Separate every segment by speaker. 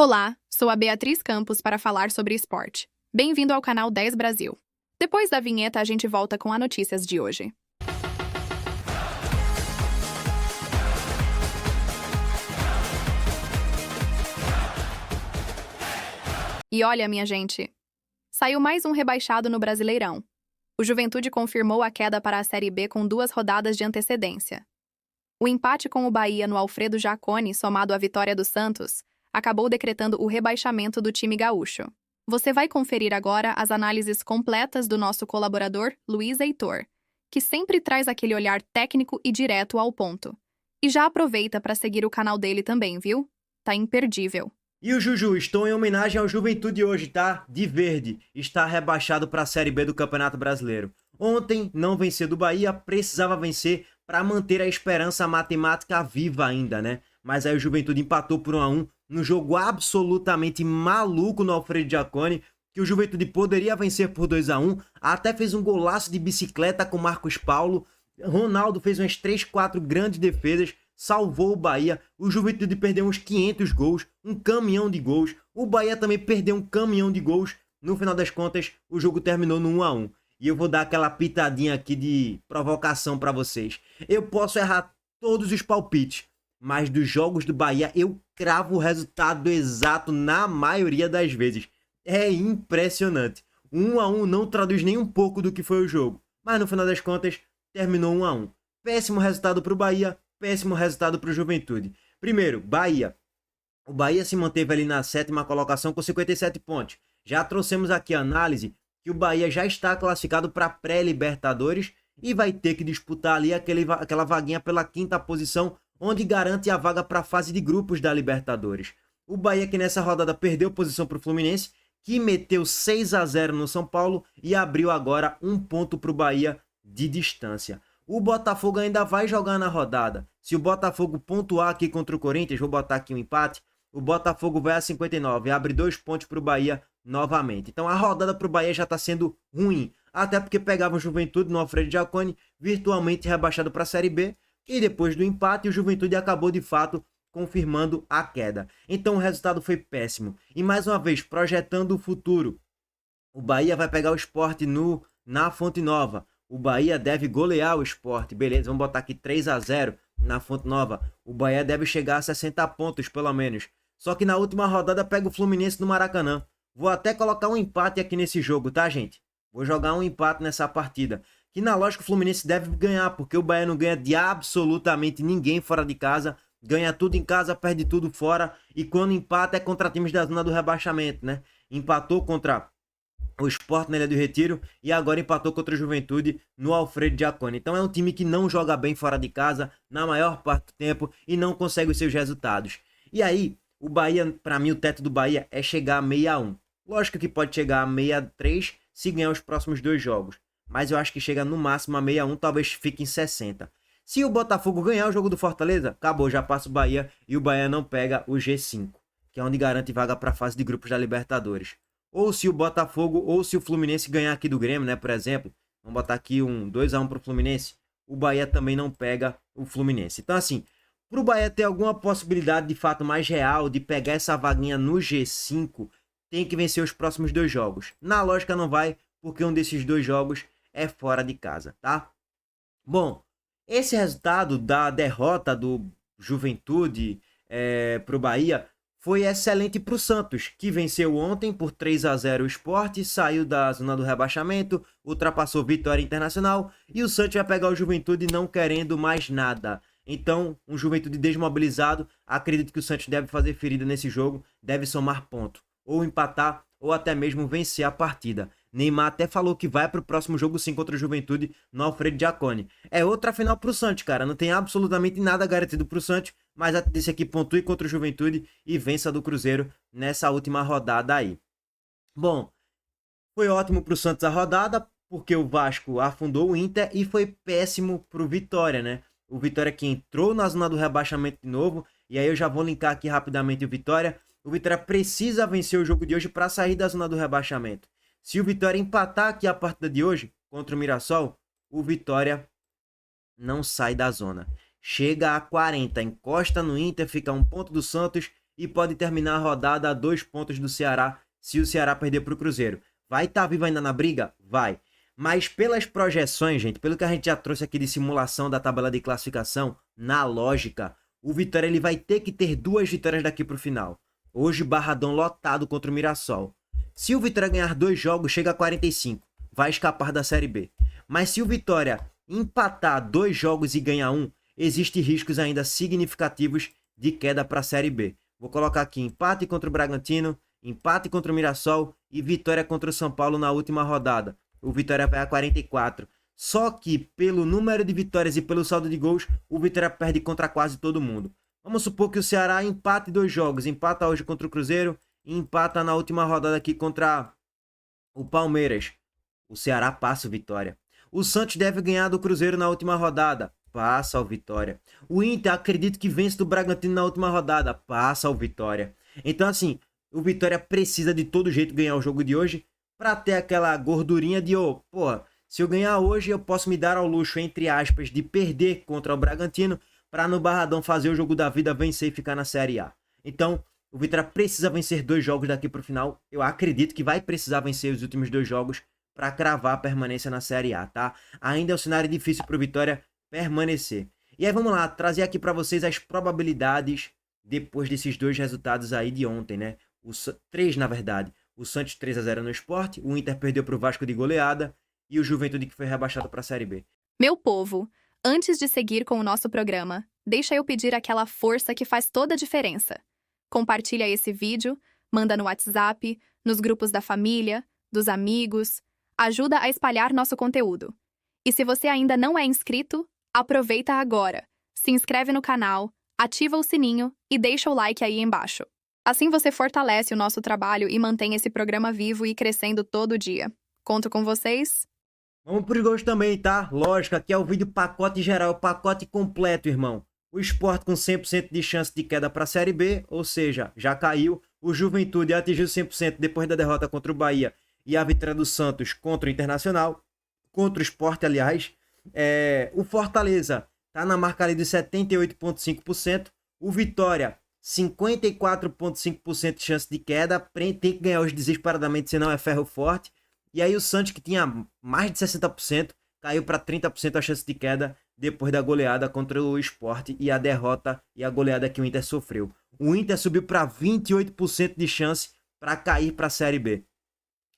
Speaker 1: Olá, sou a Beatriz Campos para falar sobre esporte. Bem-vindo ao canal 10 Brasil. Depois da vinheta, a gente volta com as notícias de hoje. E olha, minha gente, saiu mais um rebaixado no Brasileirão. O Juventude confirmou a queda para a Série B com 2 rodadas de antecedência. O empate com o Bahia no Alfredo Jaconi, somado à vitória do Santos, acabou decretando o rebaixamento do time gaúcho. Você vai conferir agora as análises completas do nosso colaborador, Luiz Heitor, que sempre traz aquele olhar técnico e direto ao ponto. E já aproveita para seguir o canal dele também, viu? Tá imperdível.
Speaker 2: E o Juju, estou em homenagem ao Juventude hoje, tá? De verde, está rebaixado para a Série B do Campeonato Brasileiro. Ontem não venceu do Bahia, precisava vencer para manter a esperança matemática viva ainda, né? Mas aí o Juventude empatou por 1-1 num jogo absolutamente maluco no Alfredo Jaconi, que o Juventude poderia vencer por 2-1, até fez um golaço de bicicleta com Marcos Paulo, Ronaldo fez umas 3, 4 grandes defesas, salvou o Bahia, o Juventude perdeu uns 500 gols, um caminhão de gols, o Bahia também perdeu um caminhão de gols, no final das contas o jogo terminou no 1-1. E eu vou dar aquela pitadinha aqui de provocação para vocês. Eu posso errar todos os palpites, mas dos jogos do Bahia eu cravo o resultado exato na maioria das vezes. É impressionante. 1-1 não traduz nem um pouco do que foi o jogo, mas no final das contas terminou 1-1. Péssimo resultado para o Bahia, péssimo resultado para o Juventude. Primeiro, Bahia. O Bahia se manteve ali na 7ª colocação com 57 pontos. Já trouxemos aqui a análise que o Bahia já está classificado para pré-Libertadores e vai ter que disputar ali aquela vaguinha pela 5ª posição, onde garante a vaga para a fase de grupos da Libertadores. O Bahia que nessa rodada perdeu posição para o Fluminense, que meteu 6-0 no São Paulo e abriu agora 1 ponto para o Bahia de distância. O Botafogo ainda vai jogar na rodada. Se o Botafogo pontuar aqui contra o Corinthians, vou botar aqui um empate, o Botafogo vai a 59, abre 2 pontos para o Bahia novamente. Então a rodada para o Bahia já está sendo ruim, até porque pegava o Juventude no Alfredo Jaconi, virtualmente rebaixado para a Série B, e depois do empate o Juventude acabou de fato confirmando a queda. Então o resultado foi péssimo. E mais uma vez, projetando o futuro, o Bahia vai pegar o Sport na Fonte Nova. O Bahia deve golear o Sport, beleza, vamos botar aqui 3-0 na Fonte Nova. O Bahia deve chegar a 60 pontos pelo menos. Só que na última rodada pega o Fluminense no Maracanã. Vou até colocar um empate aqui nesse jogo, tá, gente? Vou jogar um empate nessa partida. Que na lógica o Fluminense deve ganhar, porque o Bahia não ganha de absolutamente ninguém fora de casa. Ganha tudo em casa, perde tudo fora. E quando empata é contra times da zona do rebaixamento, né? Empatou contra o Sport na Ilha do Retiro e agora empatou contra o Juventude no Alfredo Jaconi. Então é um time que não joga bem fora de casa na maior parte do tempo e não consegue os seus resultados. E aí, o Bahia, para mim o teto do Bahia é chegar a 61. Lógico que pode chegar a 63 se ganhar os próximos 2 jogos, mas eu acho que chega no máximo a 61, talvez fique em 60. Se o Botafogo ganhar o jogo do Fortaleza, acabou, já passa o Bahia e o Bahia não pega o G5, que é onde garante vaga para a fase de grupos da Libertadores. Ou se o Botafogo ou se o Fluminense ganhar aqui do Grêmio, né, por exemplo, vamos botar aqui um 2-1 para o Fluminense, o Bahia também não pega o Fluminense. Então assim, para o Bahia ter alguma possibilidade de fato mais real de pegar essa vaguinha no G5, tem que vencer os próximos 2 jogos. Na lógica não vai, porque um desses 2 jogos é fora de casa, tá? Bom, esse resultado da derrota do Juventude para o Bahia foi excelente para o Santos, que venceu ontem por 3-0 o Sport, saiu da zona do rebaixamento, ultrapassou Vitória Internacional e o Santos vai pegar o Juventude não querendo mais nada. Então, um Juventude desmobilizado, acredito que o Santos deve fazer ferida nesse jogo, deve somar ponto, ou empatar, ou até mesmo vencer a partida. Neymar até falou que vai para o próximo jogo sim contra o Juventude no Alfredo Jaconi. É outra final para o Santos, cara, não tem absolutamente nada garantido para o Santos, mas a tendência aqui pontue contra o Juventude e vença do Cruzeiro nessa última rodada aí. Bom, foi ótimo para o Santos a rodada, porque o Vasco afundou o Inter e foi péssimo para o Vitória, né? O Vitória que entrou na zona do rebaixamento de novo, e aí eu já vou linkar aqui rapidamente o Vitória. O Vitória precisa vencer o jogo de hoje para sair da zona do rebaixamento. Se o Vitória empatar aqui a partida de hoje contra o Mirassol, o Vitória não sai da zona. Chega a 40, encosta no Inter, fica a 1 ponto do Santos e pode terminar a rodada a 2 pontos do Ceará se o Ceará perder para o Cruzeiro. Vai estar vivo ainda na briga? Vai. Mas pelas projeções, gente, pelo que a gente já trouxe aqui de simulação da tabela de classificação, na lógica, o Vitória ele vai ter que ter 2 vitórias daqui para o final. Hoje, Barradão lotado contra o Mirassol. Se o Vitória ganhar 2 jogos, chega a 45. Vai escapar da Série B. Mas se o Vitória empatar 2 jogos e ganhar 1, existem riscos ainda significativos de queda para a Série B. Vou colocar aqui empate contra o Bragantino, empate contra o Mirassol e vitória contra o São Paulo na última rodada. O Vitória vai a 44. Só que pelo número de vitórias e pelo saldo de gols, o Vitória perde contra quase todo mundo. Vamos supor que o Ceará empate 2 jogos. Empata hoje contra o Cruzeiro e empata na última rodada aqui contra o Palmeiras. O Ceará passa o Vitória. O Santos deve ganhar do Cruzeiro na última rodada. Passa o Vitória. O Inter acredito que vence do Bragantino na última rodada. Passa o Vitória. Então assim, o Vitória precisa de todo jeito ganhar o jogo de hoje para ter aquela gordurinha de, porra, se eu ganhar hoje eu posso me dar ao luxo, entre aspas, de perder contra o Bragantino para no Barradão fazer o jogo da vida, vencer e ficar na Série A. Então, o Vitória precisa vencer 2 jogos daqui para o final. Eu acredito que vai precisar vencer os últimos 2 jogos para cravar a permanência na Série A, tá? Ainda é um cenário difícil para o Vitória permanecer. E aí vamos lá, trazer aqui para vocês as probabilidades depois desses 2 resultados aí de ontem, né? 3 na verdade. O Santos 3-0 no Sport, o Inter perdeu para o Vasco de goleada e o Juventude que foi rebaixado para a Série B.
Speaker 1: Meu povo, antes de seguir com o nosso programa, deixa eu pedir aquela força que faz toda a diferença. Compartilha esse vídeo, manda no WhatsApp, nos grupos da família, dos amigos, ajuda a espalhar nosso conteúdo. E se você ainda não é inscrito, aproveita agora. Se inscreve no canal, ativa o sininho e deixa o like aí embaixo. Assim você fortalece o nosso trabalho e mantém esse programa vivo e crescendo todo dia. Conto com vocês.
Speaker 2: Vamos pros gols também, tá? Lógico, aqui é o vídeo pacote geral, pacote completo, irmão. O Sport com 100% de chance de queda para a Série B, ou seja, já caiu. O Juventude atingiu 100% depois da derrota contra o Bahia e a vitória do Santos contra o Internacional. Contra o Sport, aliás. O Fortaleza tá na marca ali de 78,5%. O Vitória, 54,5% de chance de queda. Tem que ganhar hoje desesperadamente, senão é ferro forte. E aí o Santos, que tinha mais de 60%, caiu para 30% a chance de queda depois da goleada contra o Sport e a derrota e a goleada que o Inter sofreu. O Inter subiu para 28% de chance para cair para a Série B.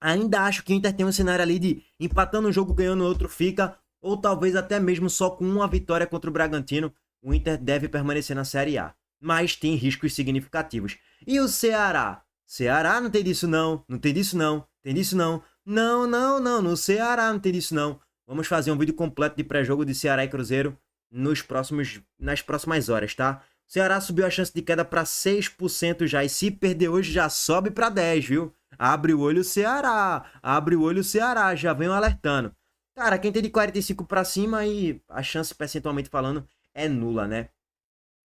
Speaker 2: Ainda acho que o Inter tem um cenário ali de empatando um jogo, ganhando outro fica, ou talvez até mesmo só com uma vitória contra o Bragantino, o Inter deve permanecer na Série A. Mas tem riscos significativos. E o Ceará? Ceará não tem disso não, não tem disso não, tem disso não. Não, no Ceará não tem disso não. Vamos fazer um vídeo completo de pré-jogo de Ceará e Cruzeiro nas próximas horas, tá? O Ceará subiu a chance de queda para 6% já, e se perder hoje já sobe para 10, viu? Abre o olho Ceará, abre o olho Ceará, já venho alertando. Cara, quem tem de 45 para cima aí, a chance percentualmente falando é nula, né?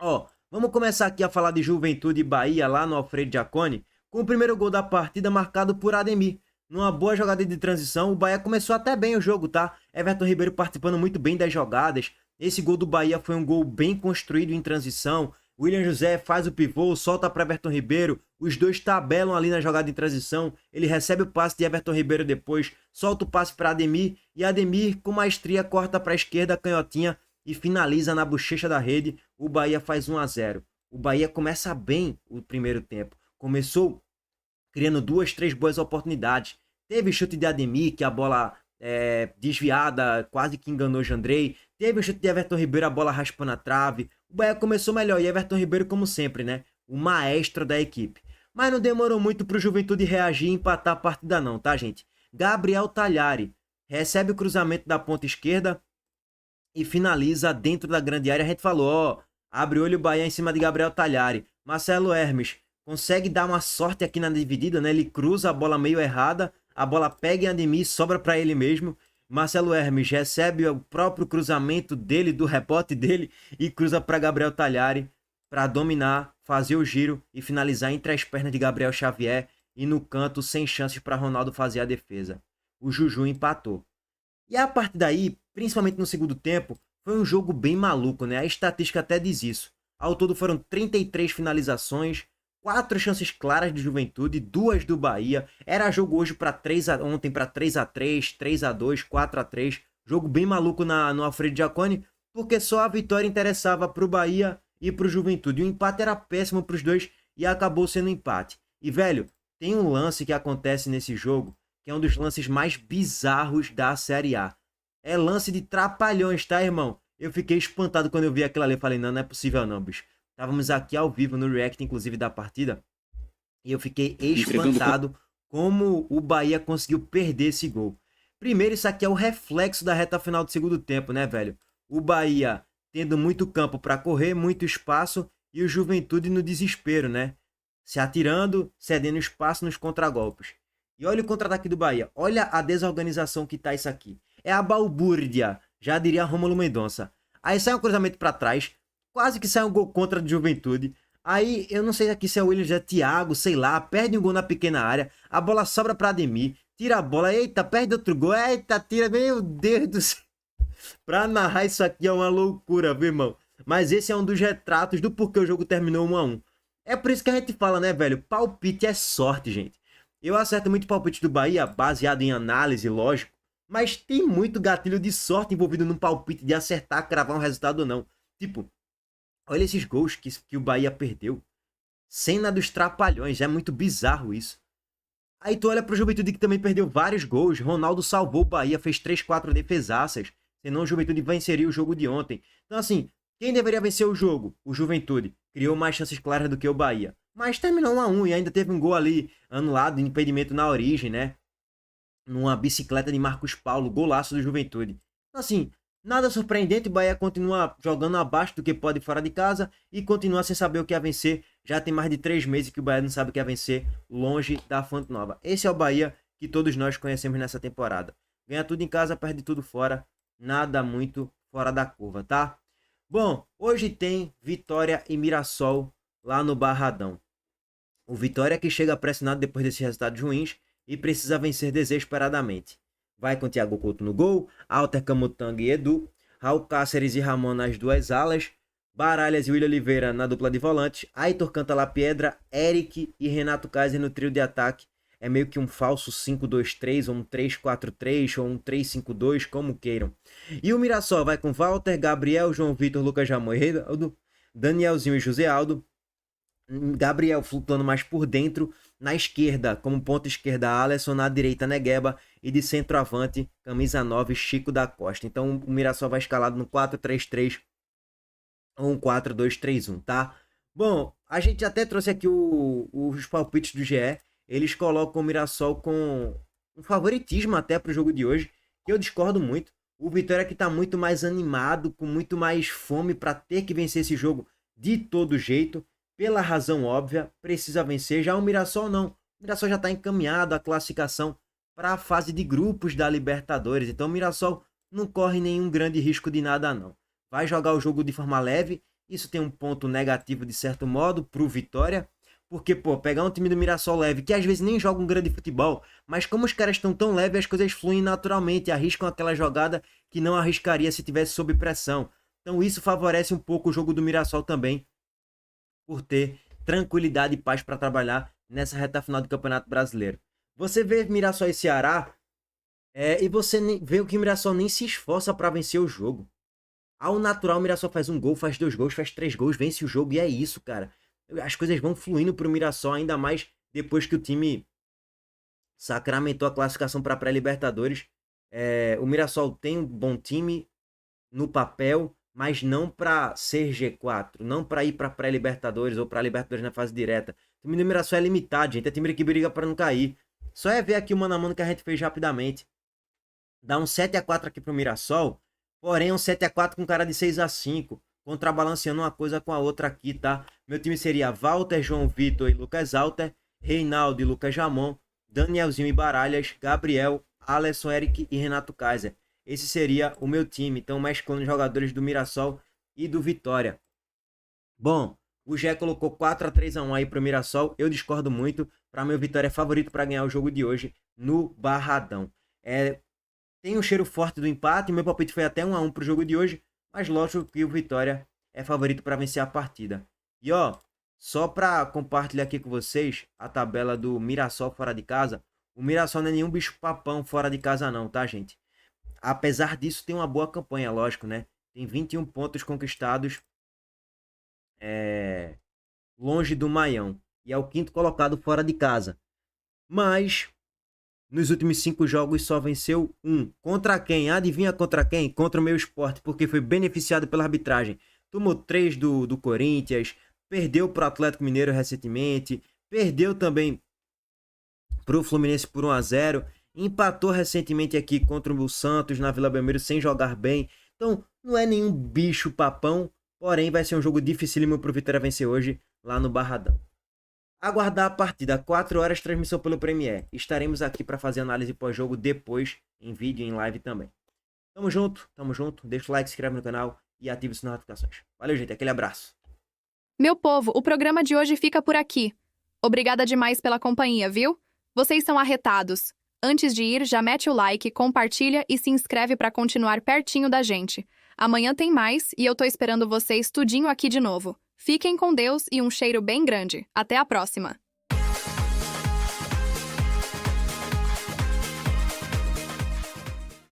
Speaker 2: Ó, vamos começar aqui a falar de Juventude e Bahia lá no Alfredo Jaconi, com o primeiro gol da partida marcado por Ademir. Numa boa jogada de transição, o Bahia começou até bem o jogo, tá? Everton Ribeiro participando muito bem das jogadas. Esse gol do Bahia foi um gol bem construído em transição. William José faz o pivô, solta para Everton Ribeiro. Os dois tabelam ali na jogada de transição. Ele recebe o passe de Everton Ribeiro depois, solta o passe para Ademir. E Ademir, com maestria, corta para a esquerda, canhotinha e finaliza na bochecha da rede. O Bahia faz 1-0. O Bahia começa bem o primeiro tempo. Começou criando 2, 3 boas oportunidades. Teve chute de Ademir, que a bola desviada, quase que enganou o Jandrei. Teve o chute de Everton Ribeiro, a bola raspando a trave. O Bahia começou melhor, e Everton Ribeiro, como sempre, né? O maestro da equipe. Mas não demorou muito pro Juventude reagir e empatar a partida não, tá, gente? Gabriel Talhari recebe o cruzamento da ponta esquerda e finaliza dentro da grande área. A gente falou, ó, abre o olho o Bahia em cima de Gabriel Talhari. Marcelo Hermes consegue dar uma sorte aqui na dividida, né? Ele cruza a bola meio errada, a bola pega em Ademir, sobra para ele mesmo. Marcelo Hermes recebe o próprio cruzamento dele, do rebote dele, e cruza para Gabriel Talhari para dominar, fazer o giro e finalizar entre as pernas de Gabriel Xavier e no canto, sem chances para Ronaldo fazer a defesa. O Juju empatou. E a partir daí, principalmente no segundo tempo, foi um jogo bem maluco, né? A estatística até diz isso. Ao todo foram 33 finalizações, 4 chances claras de Juventude, 2 do Bahia. Era jogo hoje ontem para 3-3, 3-2, 4-3. Jogo bem maluco no Alfredo Jaconi, porque só a vitória interessava para o Bahia e para o Juventude. O empate era péssimo para os dois e acabou sendo empate. E, velho, tem um lance que acontece nesse jogo, que é um dos lances mais bizarros da Série A. É lance de trapalhões, tá, irmão? Eu fiquei espantado quando eu vi aquilo ali. Eu falei, não, não é possível não, bicho. Estávamos aqui ao vivo no react, inclusive, da partida. E eu fiquei espantado como o Bahia conseguiu perder esse gol. Primeiro, isso aqui é o reflexo da reta final do segundo tempo, né, velho? O Bahia tendo muito campo para correr, muito espaço, e o Juventude no desespero, né? Se atirando, cedendo espaço nos contragolpes. E olha o contra-ataque do Bahia. Olha a desorganização que tá isso aqui. É a balbúrdia, já diria Rômulo Mendonça. Aí sai um cruzamento para trás, quase que sai um gol contra do Juventude. Aí, eu não sei aqui se é o Williams, é Thiago, sei lá, perde um gol na pequena área, a bola sobra para Ademir, tira a bola, eita, perde outro gol, eita, tira, meu Deus do céu. Pra narrar isso aqui é uma loucura, viu, irmão? Mas esse é um dos retratos do porquê o jogo terminou 1-1. É por isso que a gente fala, né, velho? Palpite é sorte, gente. Eu acerto muito palpite do Bahia, baseado em análise, lógico. Mas tem muito gatilho de sorte envolvido no palpite de acertar, cravar um resultado ou não. Tipo, olha esses gols que o Bahia perdeu. Cena dos trapalhões, é muito bizarro isso. Aí tu olha pro Juventude que também perdeu vários gols. Ronaldo salvou o Bahia, fez 3, 4 defesaças. Senão o Juventude venceria o jogo de ontem. Então assim, quem deveria vencer o jogo? O Juventude. Criou mais chances claras do que o Bahia. Mas terminou 1-1 e ainda teve um gol ali anulado, impedimento na origem, né? Numa bicicleta de Marcos Paulo, golaço do Juventude. Então assim, nada surpreendente, o Bahia continua jogando abaixo do que pode fora de casa e continua sem saber o que é vencer. Já tem mais de 3 meses que o Bahia não sabe o que é vencer, longe da Fonte Nova. Esse é o Bahia que todos nós conhecemos nessa temporada. Ganha tudo em casa, perde tudo fora, nada muito fora da curva, tá? Bom, hoje tem Vitória e Mirassol lá no Barradão. O Vitória que chega pressionado depois desses resultados ruins e precisa vencer desesperadamente. Vai com Thiago Couto no gol, Alter Camutanga e Edu, Raul Cáceres e Ramon nas duas alas, Baralhas e William Oliveira na dupla de volantes, Aitor Cantalapiedra, Eric e Renato Kaiser no trio de ataque. É meio que um falso 5-2-3, ou um 3-4-3, ou um 3-5-2, como queiram. E o Mirassol vai com Walter, Gabriel, João Vitor, Lucas Jamon e Reinaldo, Danielzinho e José Aldo, Gabriel flutuando mais por dentro, na esquerda, como ponta esquerda, Alisson, na direita, Negueba, e de centroavante, camisa 9, Chico da Costa. Então o Mirassol vai escalado no 4-3-3 ou um 4-2-3-1, tá? Bom, a gente até trouxe aqui os palpites do GE, eles colocam o Mirassol com um favoritismo até para o jogo de hoje, que eu discordo muito. O Vitória que está muito mais animado, com muito mais fome para ter que vencer esse jogo de todo jeito. Pela razão óbvia, precisa vencer. Já o Mirassol não. O Mirassol já está encaminhado à classificação para a fase de grupos da Libertadores. Então o Mirassol não corre nenhum grande risco de nada não. Vai jogar o jogo de forma leve. Isso tem um ponto negativo de certo modo para o Vitória. Porque, pô, pegar um time do Mirassol leve, que às vezes nem joga um grande futebol, mas como os caras estão tão leves, as coisas fluem naturalmente, arriscam aquela jogada que não arriscaria se tivesse sob pressão. Então isso favorece um pouco o jogo do Mirassol também, por ter tranquilidade e paz para trabalhar nessa reta final do Campeonato Brasileiro. Você vê Mirassol e Ceará, e você vê que o Mirassol nem se esforça para vencer o jogo. Ao natural, o Mirassol faz um gol, faz 2 gols, faz 3 gols, vence o jogo e é isso, cara. As coisas vão fluindo pro Mirassol, ainda mais depois que o time sacramentou a classificação para pré-Libertadores. O Mirassol tem um bom time no papel, mas não para ser G4, não para ir para pré-Libertadores ou para Libertadores na fase direta. O time do Mirassol é limitado, gente, é time que briga para não cair. Só é ver aqui o mano a mano que a gente fez rapidamente. Dá um 7-4 aqui pro Mirassol, porém um 7-4 com cara de 6-5. Contrabalanceando uma coisa com a outra aqui, tá? Meu time seria Walter, João Vitor e Lucas Alter, Reinaldo e Lucas Jamon, Danielzinho e Baralhas, Gabriel, Alisson, Eric e Renato Kaiser. Esse seria o meu time, então mesclando jogadores do Mirassol e do Vitória. Bom, o Gé colocou 4-3-1 aí pro Mirassol, eu discordo muito. Para mim o Vitória é favorito para ganhar o jogo de hoje no Barradão. Tem um cheiro forte do empate, meu palpite foi até 1-1 pro jogo de hoje, mas lógico que o Vitória é favorito para vencer a partida. E ó, Só para compartilhar aqui com vocês a tabela do Mirassol fora de casa. O Mirassol não é nenhum bicho-papão fora de casa não, tá, gente? Apesar disso, tem uma boa campanha, lógico, né? Tem 21 pontos conquistados longe do Maião. E é o quinto colocado fora de casa. Mas, nos últimos 5 jogos, só venceu um. Contra quem? Adivinha contra quem? Contra o meu Sport, porque foi beneficiado pela arbitragem. Tomou 3 do Corinthians, perdeu para o Atlético Mineiro recentemente, perdeu também para o Fluminense por 1-0, empatou recentemente aqui contra o Santos na Vila Belmiro sem jogar bem. Então, não é nenhum bicho papão, porém vai ser um jogo dificílimo para o Vitória vencer hoje lá no Barradão. Aguardar a partida, 4 horas, transmissão pelo Premier. Estaremos aqui para fazer análise pós-jogo depois, em vídeo e em live também. Tamo junto. Deixa o like, se inscreve no canal e ative as notificações. Valeu, gente. Aquele abraço.
Speaker 1: Meu povo, o programa de hoje fica por aqui. Obrigada demais pela companhia, viu? Vocês são arretados. Antes de ir, já mete o like, compartilha e se inscreve para continuar pertinho da gente. Amanhã tem mais e eu tô esperando vocês tudinho aqui de novo. Fiquem com Deus e um cheiro bem grande. Até a próxima!